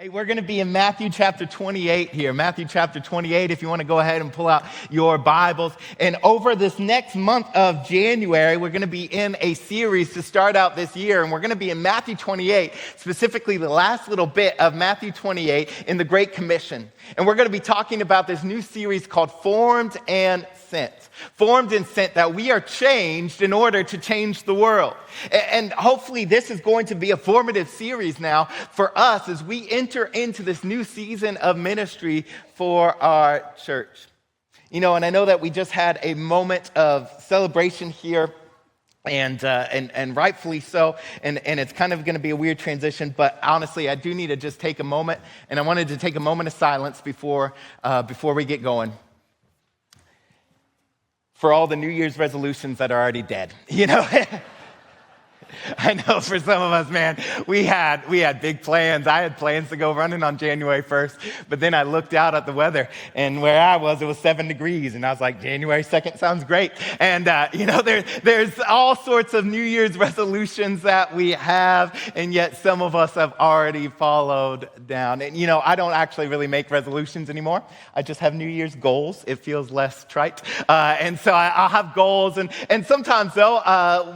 Hey, we're going to be in Matthew chapter 28 here. Matthew chapter 28, if you want to go ahead and pull out your Bibles. And over this next month of January, we're going to be in a series to start out this year. And we're going to be in Matthew 28, specifically the last little bit of Matthew 28 in the Great Commission. And we're going to be talking about this new series called Formed and Sent. Formed and sent, that we are changed in order to change the world. And hopefully this is going to be a formative series now for us as we enter into this new season of ministry for our church. You know, and I know that we just had a moment of celebration here, and rightfully so, and it's kind of going to be a weird transition, but honestly, I do need to just take a moment, and I wanted to take a moment of silence before we get going. For all the New Year's resolutions that are already dead, you know? I know for some of us, man, we had big plans. I had plans to go running on January 1st, but then I looked out at the weather, and where I was, it was 7 degrees, and I was like, January 2nd sounds great. And, you know, there's all sorts of New Year's resolutions that we have, and yet some of us have already followed down. And, you know, I don't actually really make resolutions anymore. I just have New Year's goals. It feels less trite. And so I'll have goals, and sometimes, though,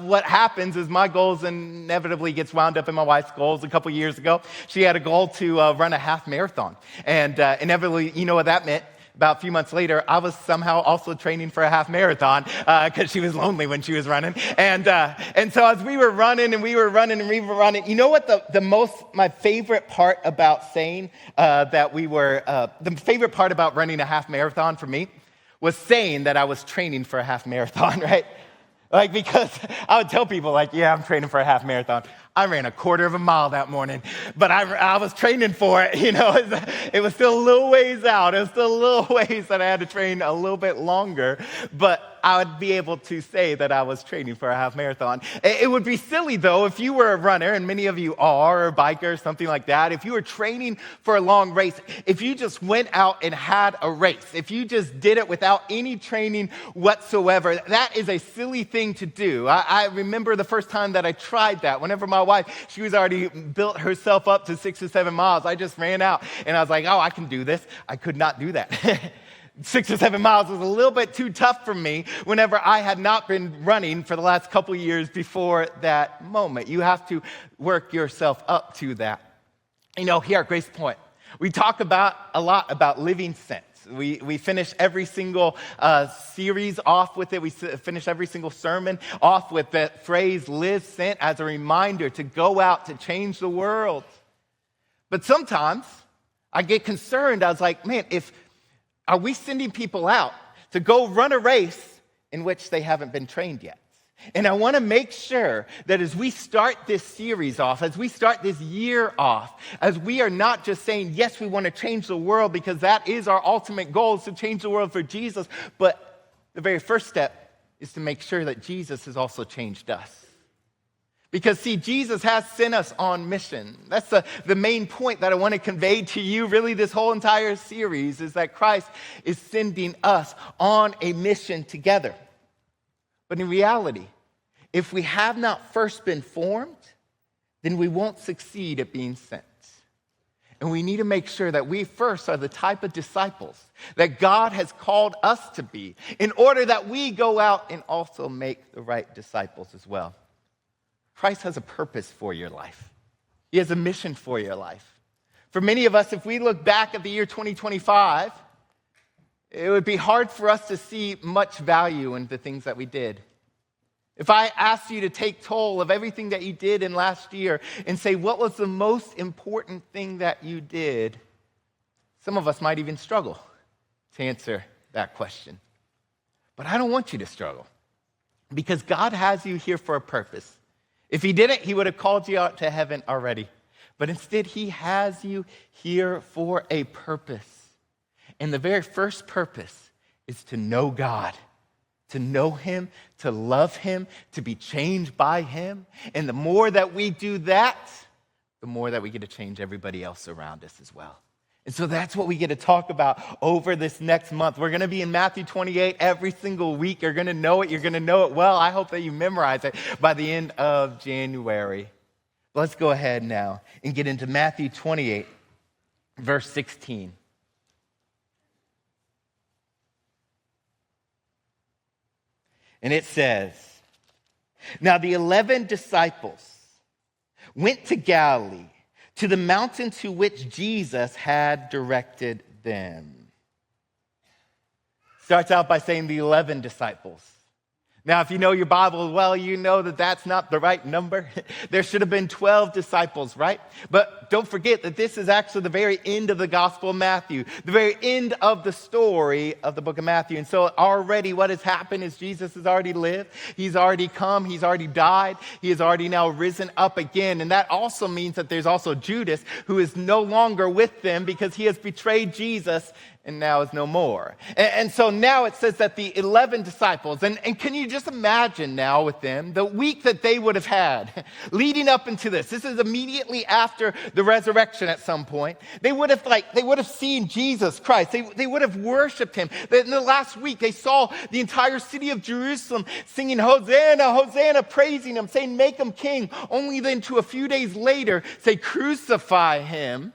what happens is my goals inevitably gets wound up in my wife's goals. A couple years ago, she had a goal to run a half marathon. And inevitably, you know what that meant? About a few months later, I was somehow also training for a half marathon because she was lonely when she was running. And so as we were running, you know what my favorite part about saying the favorite part about running a half marathon for me was saying that I was training for a half marathon, right? Like, because I would tell people, like, yeah, I'm training for a half marathon. I ran a quarter of a mile that morning, but I was training for it, you know. It was still a little ways out. It was still a little ways that I had to train a little bit longer, but I would be able to say that I was training for a half marathon. It would be silly, though, if you were a runner, and many of you are, or a biker, or something like that, if you were training for a long race, if you just went out and had a race, if you just did it without any training whatsoever, that is a silly thing to do. I remember the first time that I tried that. Whenever my wife, she was already built herself up to 6 or 7 miles, I just ran out, and I was like, oh, I can do this. I could not do that. 6 or 7 miles was a little bit too tough for me whenever I had not been running for the last couple years before that moment. You have to work yourself up to that. You know, here at Grace Point, we talk a lot about living sense. We finish every single series off with it. We finish every single sermon off with that phrase, live sent, as a reminder to go out to change the world. But sometimes I get concerned. I was like, man, are we sending people out to go run a race in which they haven't been trained yet? And I want to make sure that as we start this series off, as we start this year off, as we are not just saying, yes, we want to change the world because that is our ultimate goal, is to change the world for Jesus, but the very first step is to make sure that Jesus has also changed us. Because, see, Jesus has sent us on mission. That's the main point that I want to convey to you, really, this whole entire series, is that Christ is sending us on a mission together. But in reality, if we have not first been formed, then we won't succeed at being sent. And we need to make sure that we first are the type of disciples that God has called us to be, in order that we go out and also make the right disciples as well. Christ has a purpose for your life. He has a mission for your life. For many of us, if we look back at the year 2025, it would be hard for us to see much value in the things that we did. If I asked you to take toll of everything that you did in last year and say, what was the most important thing that you did? Some of us might even struggle to answer that question. But I don't want you to struggle, because God has you here for a purpose. If he didn't, he would have called you out to heaven already. But instead, he has you here for a purpose. And the very first purpose is to know God, to know him, to love him, to be changed by him. And the more that we do that, the more that we get to change everybody else around us as well. And so that's what we get to talk about over this next month. We're going to be in Matthew 28 every single week. You're going to know it. You're going to know it well. I hope that you memorize it by the end of January. Let's go ahead now and get into Matthew 28, verse 16. And it says, "Now the 11 disciples went to Galilee, to the mountain to which Jesus had directed them." Starts out by saying the 11 disciples. Now, if you know your Bible well, you know that that's not the right number. There should have been 12 disciples, right? But don't forget that this is actually the very end of the Gospel of Matthew, the very end of the story of the book of Matthew. And so already what has happened is Jesus has already lived. He's already come. He's already died. He has already now risen up again. And that also means that there's also Judas, who is no longer with them because he has betrayed Jesus and now is no more. And so now it says that the 11 disciples, and can you just imagine now with them, the week that they would have had leading up into this. This is immediately after the resurrection at some point. They would have seen Jesus Christ. They would have worshiped him. In the last week, they saw the entire city of Jerusalem singing, "Hosanna, Hosanna," praising him, saying, "Make him king," only then to a few days later say, "Crucify him."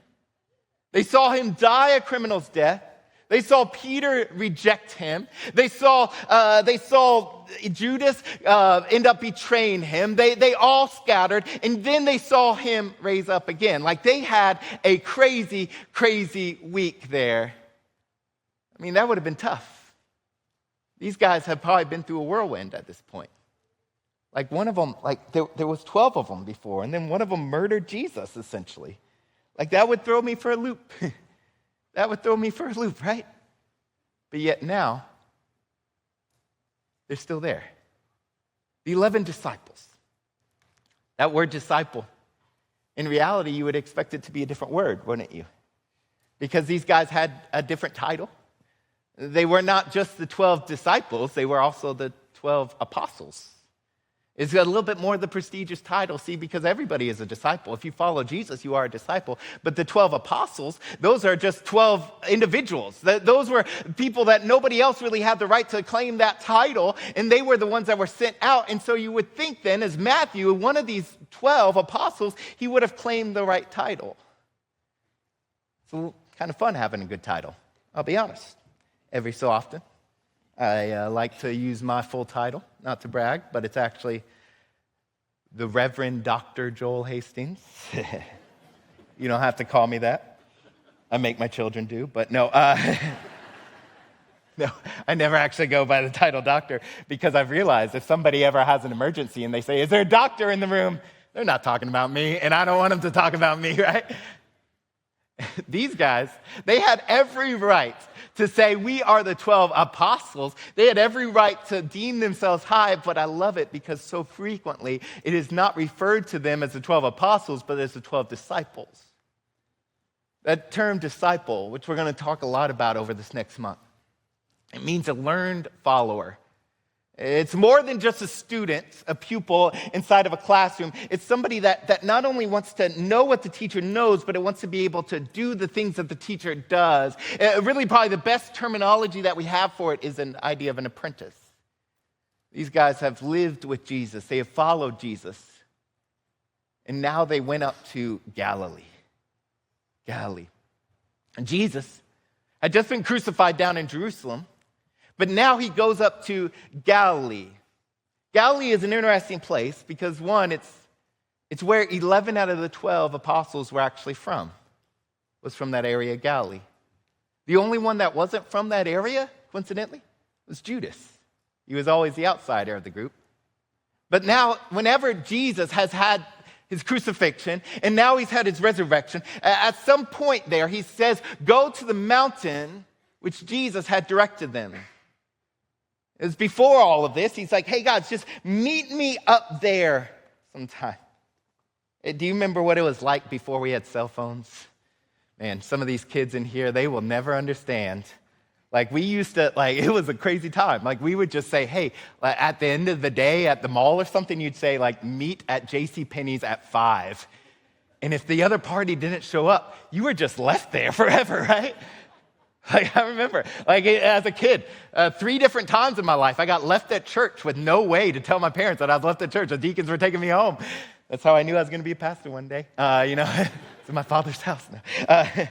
They saw him die a criminal's death. They saw Peter reject him. They saw Judas end up betraying him. They all scattered, and then they saw him raise up again. Like they had a crazy, crazy week there. I mean, that would have been tough. These guys have probably been through a whirlwind at this point. Like one of them, there was 12 of them before, and then one of them murdered Jesus, essentially. Like that would throw me for a loop. That would throw me for a loop, right? But yet now, they're still there. The 11 disciples. That word disciple, in reality, you would expect it to be a different word, wouldn't you? Because these guys had a different title. They were not just the 12 disciples, they were also the 12 apostles. It's got a little bit more of the prestigious title, see, because everybody is a disciple. If you follow Jesus, you are a disciple. But the 12 apostles, those are just 12 individuals. Those were people that nobody else really had the right to claim that title, and they were the ones that were sent out. And so you would think then, as Matthew, one of these 12 apostles, he would have claimed the right title. It's kind of fun having a good title, I'll be honest. Every so often, I like to use my full title, not to brag, but it's actually the Reverend Dr. Joel Hastings. You don't have to call me that. I make my children do, but no. No, I never actually go by the title doctor because I've realized if somebody ever has an emergency and they say, "Is there a doctor in the room?" They're not talking about me, and I don't want them to talk about me, right? These guys, they had every right to say, "We are the 12 apostles." They had every right to deem themselves high, but I love it because so frequently it is not referred to them as the 12 apostles, but as the 12 disciples. That term disciple, which we're going to talk a lot about over this next month, it means a learned follower. It's more than just a student, a pupil inside of a classroom. It's somebody that not only wants to know what the teacher knows, but it wants to be able to do the things that the teacher does. Really, probably the best terminology that we have for it is an idea of an apprentice. These guys have lived with Jesus. They have followed Jesus. And now they went up to Galilee. And Jesus had just been crucified down in Jerusalem. But now he goes up to Galilee. Galilee is an interesting place because, one, it's where 11 out of the 12 apostles were actually from, was from that area of Galilee. The only one that wasn't from that area, coincidentally, was Judas. He was always the outsider of the group. But now, whenever Jesus has had his crucifixion, and now he's had his resurrection, at some point there, he says, "Go to the mountain which Jesus had directed them." It was before all of this. He's like, "Hey, guys, just meet me up there sometime." Do you remember what it was like before we had cell phones? Man, some of these kids in here, they will never understand. Like, we used to, it was a crazy time. Like, we would just say, "Hey," at the end of the day at the mall or something, you'd say, "Meet at JCPenney's at 5. And if the other party didn't show up, you were just left there forever, right? I remember, as a kid, 3 different times in my life, I got left at church with no way to tell my parents that I was left at church. The deacons were taking me home. That's how I knew I was going to be a pastor one day. It's in my father's house now.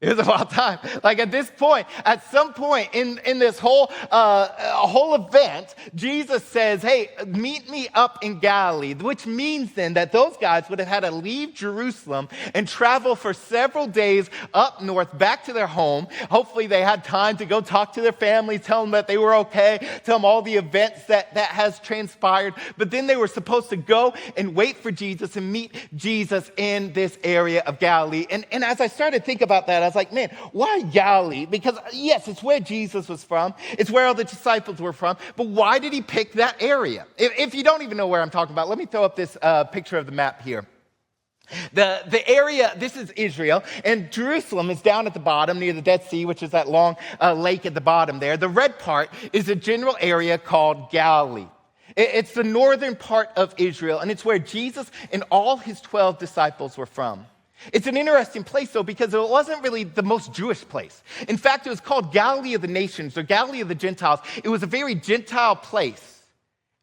It was a wild time. Like at some point in this whole event, Jesus says, hey, meet me up in Galilee, which means then that those guys would have had to leave Jerusalem and travel for several days up north back to their home. Hopefully they had time to go talk to their family, tell them that they were okay, tell them all the events that has transpired. But then they were supposed to go and wait for Jesus and meet Jesus in this area of Galilee. And as I started to think about that, I was like, man, why Galilee? Because yes, it's where Jesus was from. It's where all the disciples were from. But why did he pick that area? If you don't even know where I'm talking about, let me throw up this picture of the map here. The area, this is Israel, and Jerusalem is down at the bottom near the Dead Sea, which is that long lake at the bottom there. The red part is a general area called Galilee. It's the northern part of Israel, and it's where Jesus and all his 12 disciples were from. It's an interesting place, though, because it wasn't really the most Jewish place. In fact, it was called Galilee of the Nations, or Galilee of the Gentiles. It was a very Gentile place,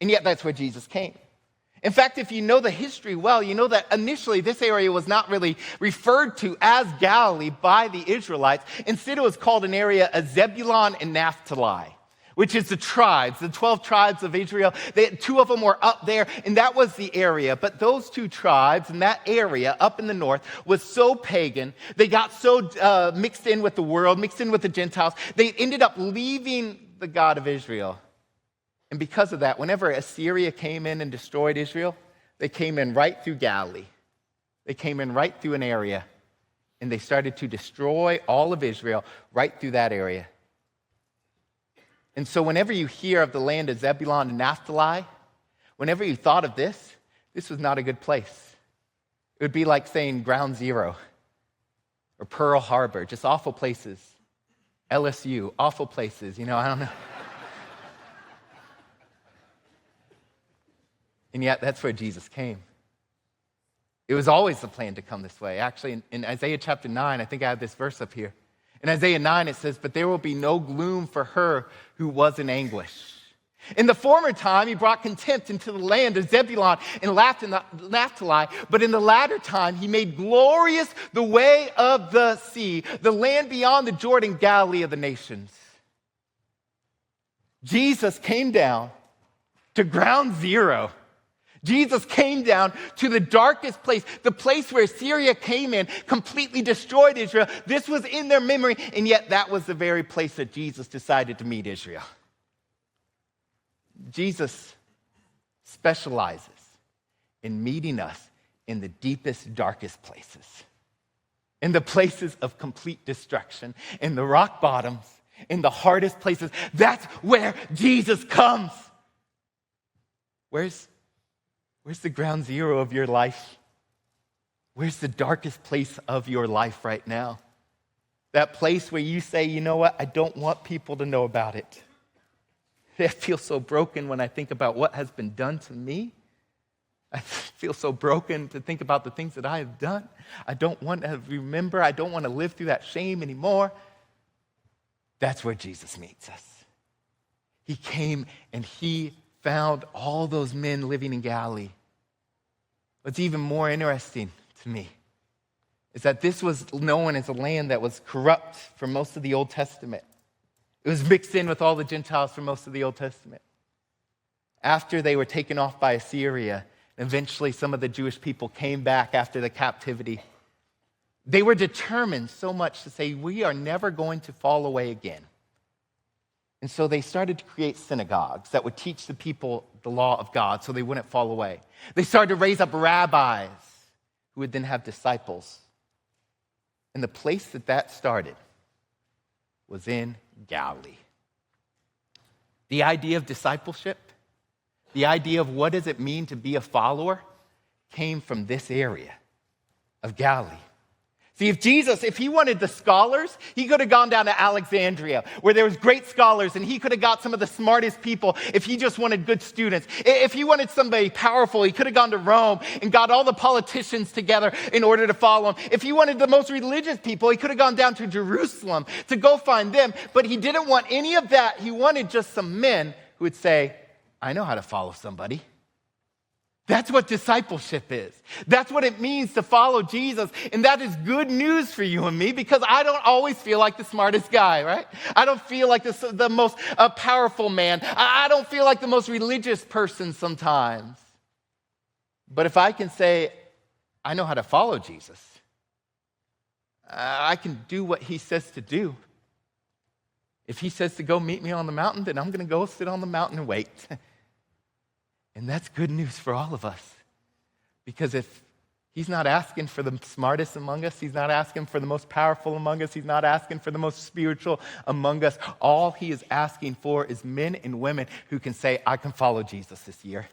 and yet that's where Jesus came. In fact, if you know the history well, you know that initially this area was not really referred to as Galilee by the Israelites. Instead, it was called an area of Zebulun and Naphtali, which is the tribes, the 12 tribes of Israel. Two of them were up there, and that was the area. But those two tribes in that area up in the north was so pagan, they got so mixed in with the world, mixed in with the Gentiles, they ended up leaving the God of Israel. And because of that, whenever Assyria came in and destroyed Israel, they came in right through Galilee. They came in right through an area, and they started to destroy all of Israel right through that area. And so whenever you hear of the land of Zebulun and Naphtali, whenever you thought of this was not a good place. It would be like saying Ground Zero or Pearl Harbor, just awful places. LSU, awful places, I don't know. And yet that's where Jesus came. It was always the plan to come this way. Actually, in Isaiah chapter 9, I think I have this verse up here. In Isaiah 9, it says, but there will be no gloom for her who was in anguish. In the former time, he brought contempt into the land of Zebulun and Naphtali, but in the latter time, he made glorious the way of the sea, the land beyond the Jordan, Galilee of the nations. Jesus came down to ground zero. Jesus came down to the darkest place, the place where Syria came in, completely destroyed Israel. This was in their memory, and yet that was the very place that Jesus decided to meet Israel. Jesus specializes in meeting us in the deepest, darkest places, in the places of complete destruction, in the rock bottoms, in the hardest places. That's where Jesus comes. Where's the ground zero of your life? Where's the darkest place of your life right now? That place where you say, you know what, I don't want people to know about it. I feel so broken when I think about what has been done to me. I feel so broken to think about the things that I have done. I don't want to remember. I don't want to live through that shame anymore. That's where Jesus meets us. He came and he found all those men living in Galilee. What's even more interesting to me is that this was known as a land that was corrupt for most of the Old Testament. It was mixed in with all the Gentiles for most of the Old Testament. After they were taken off by Assyria, eventually some of the Jewish people came back after the captivity. They were determined so much to say, we are never going to fall away again. And so they started to create synagogues that would teach the people the law of God so they wouldn't fall away. They started to raise up rabbis who would then have disciples. And the place that started was in Galilee. The idea of discipleship, the idea of what does it mean to be a follower, came from this area of Galilee. See, if he wanted the scholars, he could have gone down to Alexandria, where there was great scholars, and he could have got some of the smartest people if he just wanted good students. If he wanted somebody powerful, he could have gone to Rome and got all the politicians together in order to follow him. If he wanted the most religious people, he could have gone down to Jerusalem to go find them. But he didn't want any of that. He wanted just some men who would say, I know how to follow somebody. That's what discipleship is. That's what it means to follow Jesus. And that is good news for you and me because I don't always feel like the smartest guy, right? I don't feel like the most powerful man. I don't feel like the most religious person sometimes. But if I can say, I know how to follow Jesus, I can do what he says to do. If he says to go meet me on the mountain, then I'm going to go sit on the mountain and wait. And that's good news for all of us. Because if he's not asking for the smartest among us, he's not asking for the most powerful among us, he's not asking for the most spiritual among us, all he is asking for is men and women who can say, I can follow Jesus this year.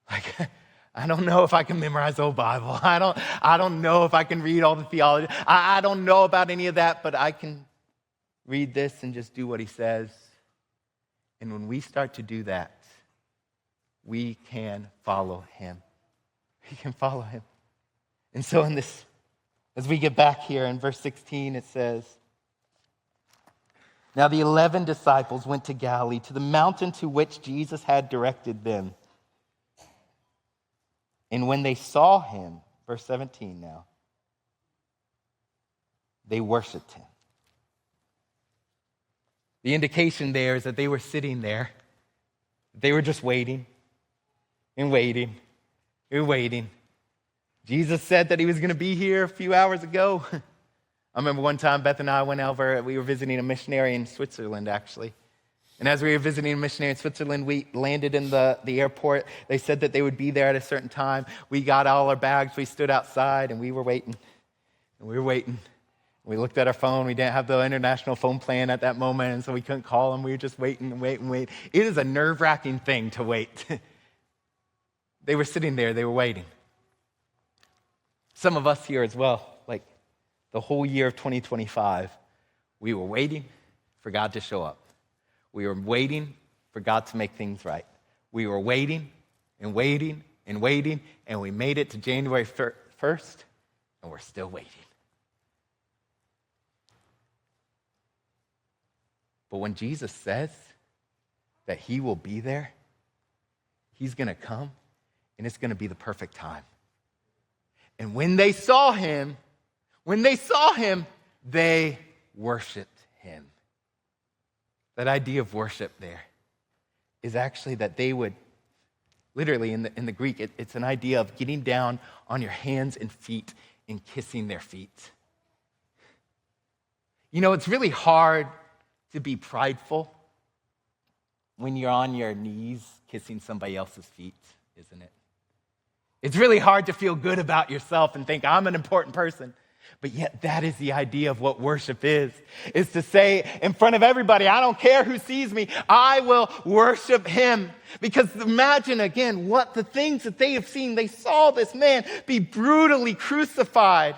Like, I don't know if I can memorize the whole Bible. I don't know if I can read all the theology. I don't know about any of that, but I can read this and just do what he says. And when we start to do that, we can follow him. We can follow him. And so in this, as we get back here in verse 16, it says, now the 11 disciples went to Galilee, to the mountain to which Jesus had directed them. And when they saw him, verse 17 now, they worshiped him. The indication there is that they were sitting there. They were just waiting and waiting and waiting. Jesus said that he was going to be here a few hours ago. I remember one time Beth and I went over, we were visiting a missionary in Switzerland, actually. And as we were visiting a missionary in Switzerland, we landed in the airport. They said that they would be there at a certain time. We got all our bags. We stood outside, and we were waiting. And we were waiting. We looked at our phone. We didn't have the international phone plan at that moment, and so we couldn't call them. We were just waiting and waiting and waiting. It is a nerve-wracking thing to wait. They were sitting there. They were waiting. Some of us here as well, like the whole year of 2025, we were waiting for God to show up. We were waiting for God to make things right. We were waiting and waiting and waiting, and we made it to January 1st, and we're still waiting. But when Jesus says that he will be there, he's going to come, and it's going to be the perfect time. And when they saw him, they worshiped him. That idea of worship there is actually that they would, literally in the Greek, it's an idea of getting down on your hands and feet and kissing their feet. You know, it's really hard to be prideful when you're on your knees kissing somebody else's feet, isn't it? It's really hard to feel good about yourself and think, I'm an important person. But yet that is the idea of what worship is to say in front of everybody, I don't care who sees me, I will worship him. Because imagine again what the things that they have seen. They saw this man be brutally crucified.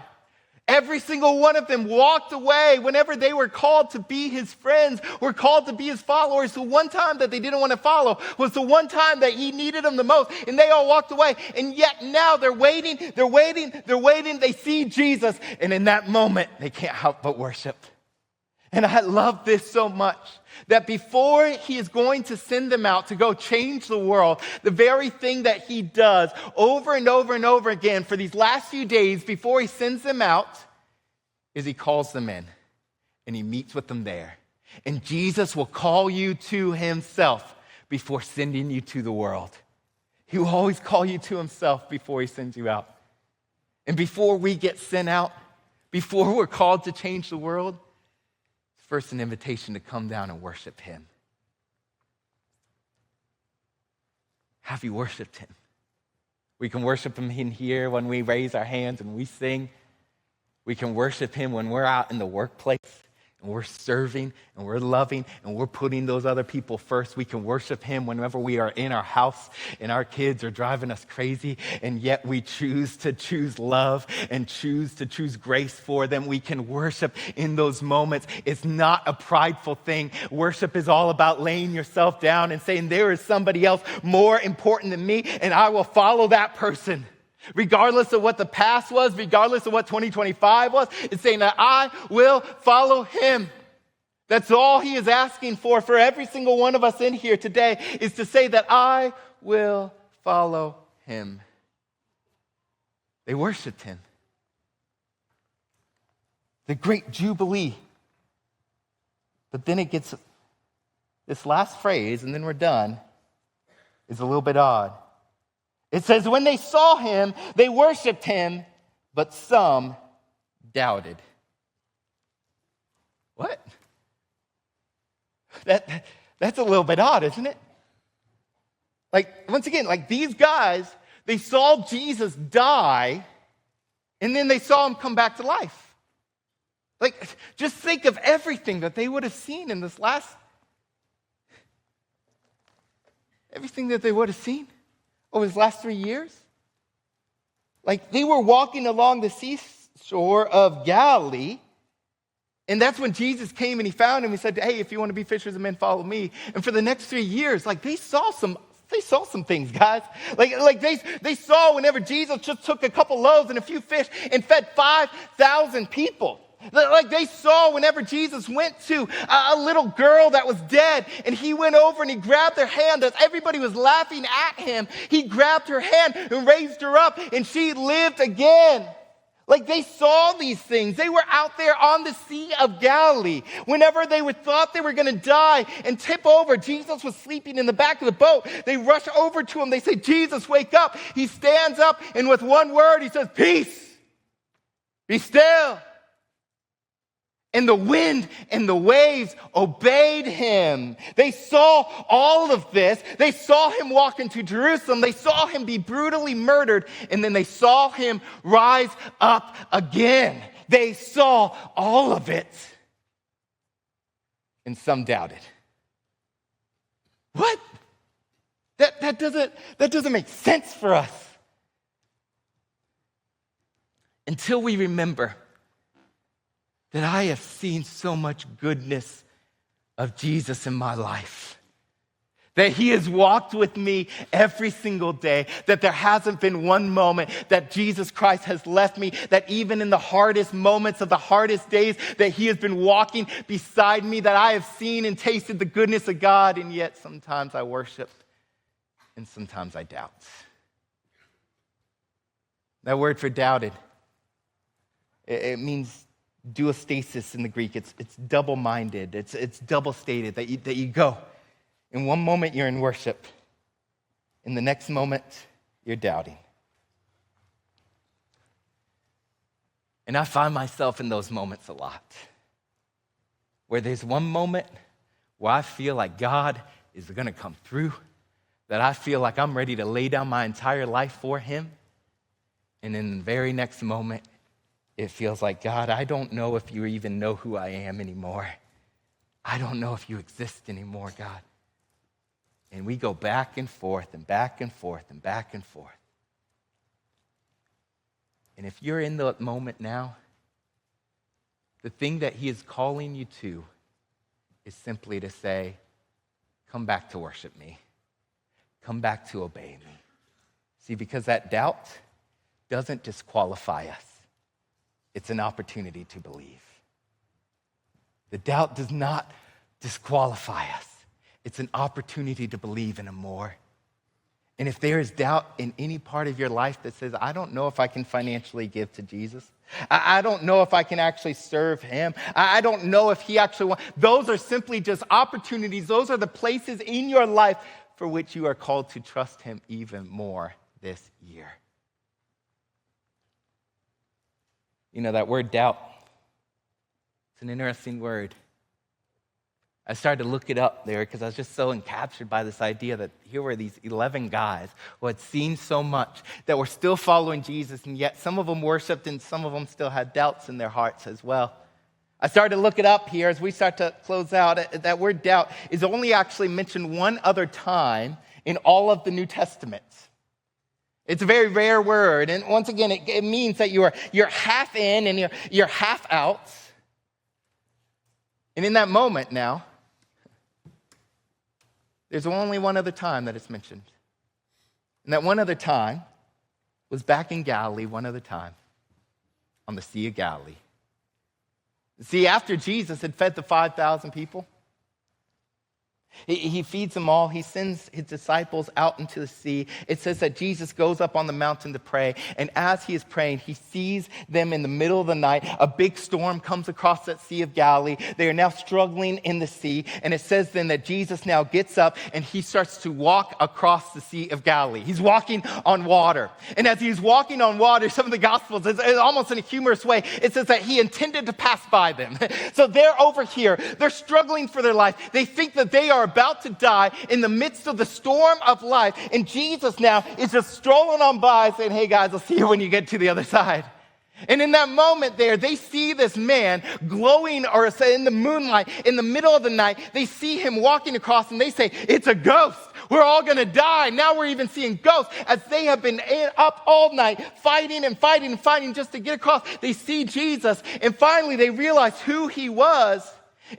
Every single one of them walked away whenever they were called to be his friends, were called to be his followers. The one time that they didn't want to follow was the one time that he needed them the most, and they all walked away. And yet now they're waiting. They see Jesus, and in that moment, they can't help but worship. And I love this so much, that before he is going to send them out to go change the world, the very thing that he does over and over and over again for these last few days before he sends them out is he calls them in and he meets with them there. And Jesus will call you to himself before sending you to the world. He will always call you to himself before he sends you out. And before we get sent out, before we're called to change the world, first, an invitation to come down and worship him. Have you worshiped him? We can worship him in here when we raise our hands and we sing. We can worship him when we're out in the workplace and we're serving and we're loving and we're putting those other people first. We can worship him whenever we are in our house and our kids are driving us crazy, and yet we choose to choose love and choose to choose grace for them. We can worship in those moments. It's not a prideful thing. Worship is all about laying yourself down and saying, there is somebody else more important than me, and I will follow that person. Regardless of what the past was, regardless of what 2025 was, it's saying that I will follow him. That's all he is asking for every single one of us in here today, is to say that I will follow him. They worshiped him. The great Jubilee. But then it gets, this last phrase, and then we're done, is a little bit odd. It says, when they saw him, they worshiped him, but some doubted. What? That's a little bit odd, isn't it? Like, once again, like these guys, they saw Jesus die, and then they saw him come back to life. Like, just think of everything that they would have seen in this everything that they would have seen over his last 3 years. Like, they were walking along the seashore of Galilee, and that's when Jesus came and he found him. He said, hey, if you want to be fishers of men, follow me. And for the next 3 years, like, they saw some things, guys. Like they saw whenever Jesus just took a couple loaves and a few fish and fed 5,000 people. Like they saw whenever Jesus went to a little girl that was dead and he went over and he grabbed her hand as everybody was laughing at him. He grabbed her hand and raised her up and she lived again. Like they saw these things. They were out there on the Sea of Galilee. Whenever they thought they were going to die and tip over, Jesus was sleeping in the back of the boat. They rush over to him. They say, Jesus, wake up. He stands up and with one word, he says, peace, be still. And the wind and the waves obeyed him. They saw all of this. They saw him walk into Jerusalem. They saw him be brutally murdered. And then they saw him rise up again. They saw all of it. And some doubted. What? That doesn't make sense for us. Until we remember that I have seen so much goodness of Jesus in my life. That he has walked with me every single day. That there hasn't been one moment that Jesus Christ has left me. That even in the hardest moments of the hardest days, that he has been walking beside me. That I have seen and tasted the goodness of God. And yet sometimes I worship and sometimes I doubt. That word for doubted, it means duostasis in the Greek. It's double-minded. It's double-stated that you go. In one moment, you're in worship. In the next moment, you're doubting. And I find myself in those moments a lot. Where there's one moment where I feel like God is going to come through. That I feel like I'm ready to lay down my entire life for him. And in the very next moment, it feels like, God, I don't know if you even know who I am anymore. I don't know if you exist anymore, God. And we go back and forth and back and forth and back and forth. And if you're in the moment now, the thing that he is calling you to is simply to say, come back to worship me. Come back to obey me. See, because that doubt doesn't disqualify us. It's an opportunity to believe. The doubt does not disqualify us. It's an opportunity to believe in him more. And if there is doubt in any part of your life that says, I don't know if I can financially give to Jesus. I don't know if I can actually serve him. I don't know if he actually wants. Those are simply just opportunities. Those are the places in your life for which you are called to trust him even more this year. You know, that word doubt, it's an interesting word. I started to look it up there because I was just so encaptured by this idea that here were these 11 guys who had seen so much, that were still following Jesus, and yet some of them worshiped and some of them still had doubts in their hearts as well. I started to look it up here as we start to close out. That word doubt is only actually mentioned one other time in all of the New Testament. It's a very rare word, and once again, it means that you're half in and you're half out. And in that moment now, there's only one other time that it's mentioned. And that one other time was back in Galilee, one other time, on the Sea of Galilee. See, after Jesus had fed the 5,000 people, He feeds them all. He sends his disciples out into the sea. It says that Jesus goes up on the mountain to pray. And as he is praying, he sees them in the middle of the night. A big storm comes across that Sea of Galilee. They are now struggling in the sea. And it says then that Jesus now gets up and he starts to walk across the Sea of Galilee. He's walking on water. And as he's walking on water, some of the Gospels, it's almost in a humorous way, it says that he intended to pass by them. So they're over here. They're struggling for their life. They think that they are about to die in the midst of the storm of life. And Jesus now is just strolling on by saying, hey guys, I'll see you when you get to the other side. And in that moment there, they see this man glowing or in the moonlight in the middle of the night. They see him walking across and they say, it's a ghost. We're all going to die. Now we're even seeing ghosts as they have been up all night fighting and fighting and fighting just to get across. They see Jesus and finally they realize who he was.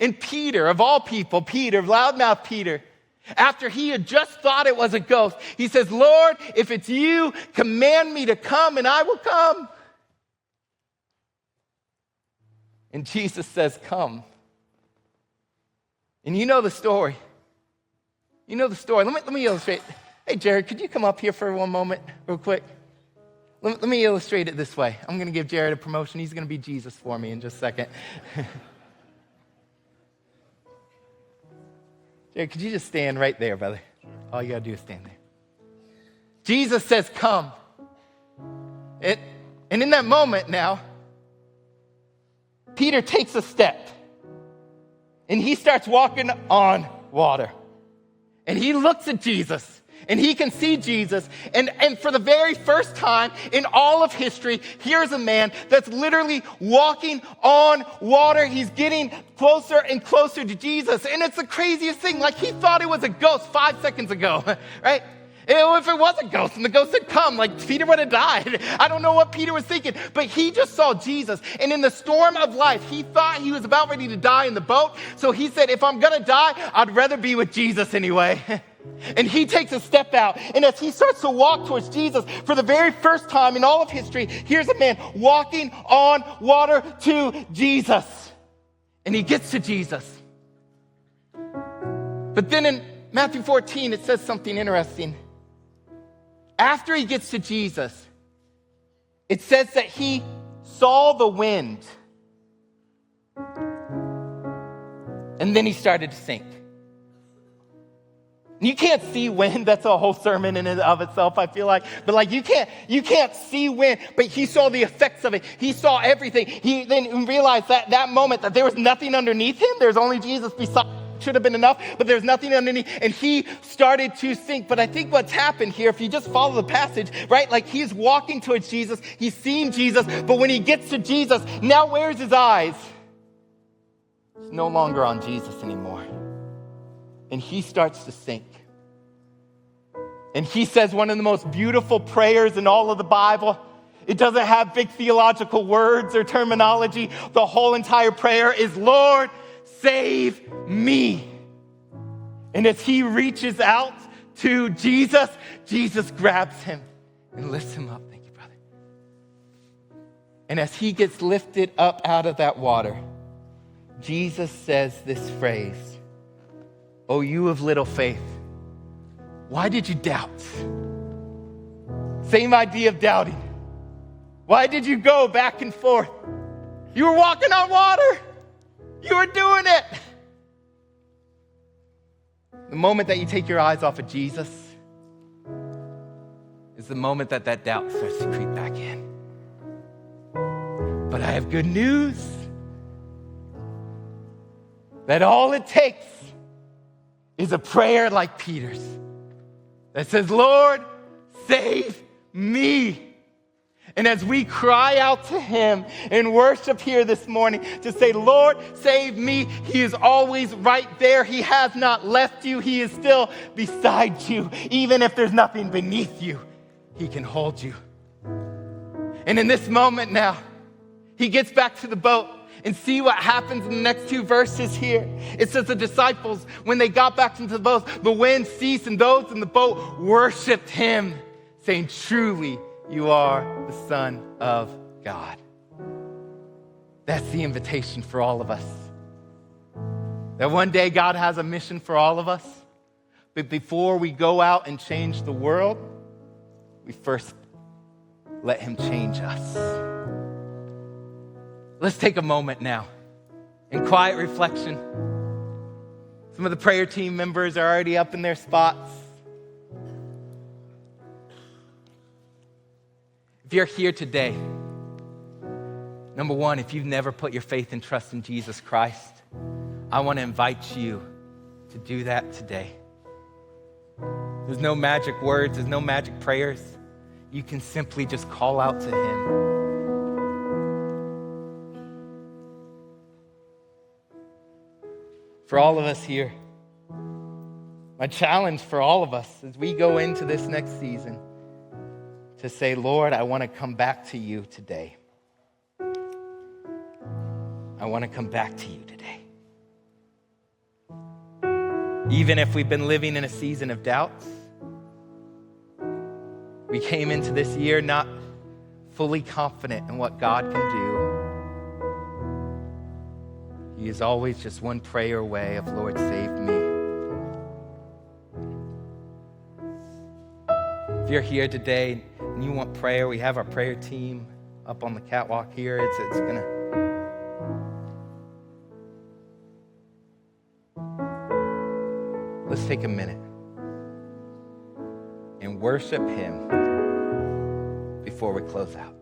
And Peter, of all people, Peter, loudmouth Peter, after he had just thought it was a ghost, he says, Lord, if it's you, command me to come and I will come. And Jesus says, come. And you know the story. You know the story. Let me illustrate. Hey, Jared, could you come up here for one moment real quick? Let me illustrate it this way. I'm going to give Jared a promotion. He's going to be Jesus for me in just a second. Jared, could you just stand right there, brother? All you got to do is stand there. Jesus says, come. And in that moment now, Peter takes a step. And he starts walking on water. And he looks at Jesus. And he can see Jesus. And for the very first time in all of history, here's a man that's literally walking on water. He's getting closer and closer to Jesus. And it's the craziest thing. Like he thought it was a ghost 5 seconds ago, right? If it was a ghost and the ghost had come, like Peter would have died. I don't know what Peter was thinking, but he just saw Jesus. And in the storm of life, he thought he was about ready to die in the boat. So he said, if I'm going to die, I'd rather be with Jesus anyway. And he takes a step out. And as he starts to walk towards Jesus, for the very first time in all of history, here's a man walking on water to Jesus. And he gets to Jesus. But then in Matthew 14, it says something interesting. After he gets to Jesus, it says that he saw the wind. And then he started to sink. You can't see wind. That's a whole sermon in and of itself, I feel like. But like you can't see wind, but he saw the effects of it. He saw everything. He then realized that moment that there was nothing underneath him. There's only Jesus beside him. Should have been enough, but there's nothing underneath. And he started to sink. But I think what's happened here, if you just follow the passage, right? Like he's walking towards Jesus. He's seeing Jesus. But when he gets to Jesus, now where's his eyes? It's no longer on Jesus anymore. And he starts to sink. And he says one of the most beautiful prayers in all of the Bible. It doesn't have big theological words or terminology. The whole entire prayer is, Lord, save me. And as he reaches out to Jesus, Jesus grabs him and lifts him up. Thank you, brother. And as he gets lifted up out of that water, Jesus says this phrase, "Oh, you of little faith, why did you doubt?" Same idea of doubting. Why did you go back and forth? You were walking on water. You were doing it. The moment that you take your eyes off of Jesus is the moment that doubt starts to creep back in. But I have good news. That all it takes is a prayer like Peter's that says, Lord, save me. And as we cry out to him in worship here this morning to say, Lord, save me, he is always right there. He has not left you. He is still beside you. Even if there's nothing beneath you, he can hold you. And in this moment now, he gets back to the boat. And see what happens in the next two verses here. It says the disciples, when they got back into the boat, the wind ceased and those in the boat worshiped him, saying, truly, you are the Son of God. That's the invitation for all of us. That one day God has a mission for all of us. But before we go out and change the world, we first let him change us. Let's take a moment now in quiet reflection. Some of the prayer team members are already up in their spots. If you're here today, number one, if you've never put your faith and trust in Jesus Christ, I want to invite you to do that today. There's no magic words, there's no magic prayers. You can simply just call out to him. For all of us here, my challenge for all of us as we go into this next season to say, Lord, I want to come back to you today. I want to come back to you today. Even if we've been living in a season of doubts, we came into this year not fully confident in what God can do. He is always just one prayer away of, Lord, save me. If you're here today and you want prayer, we have our prayer team up on the catwalk here. It's gonna. Let's take a minute and worship him before we close out.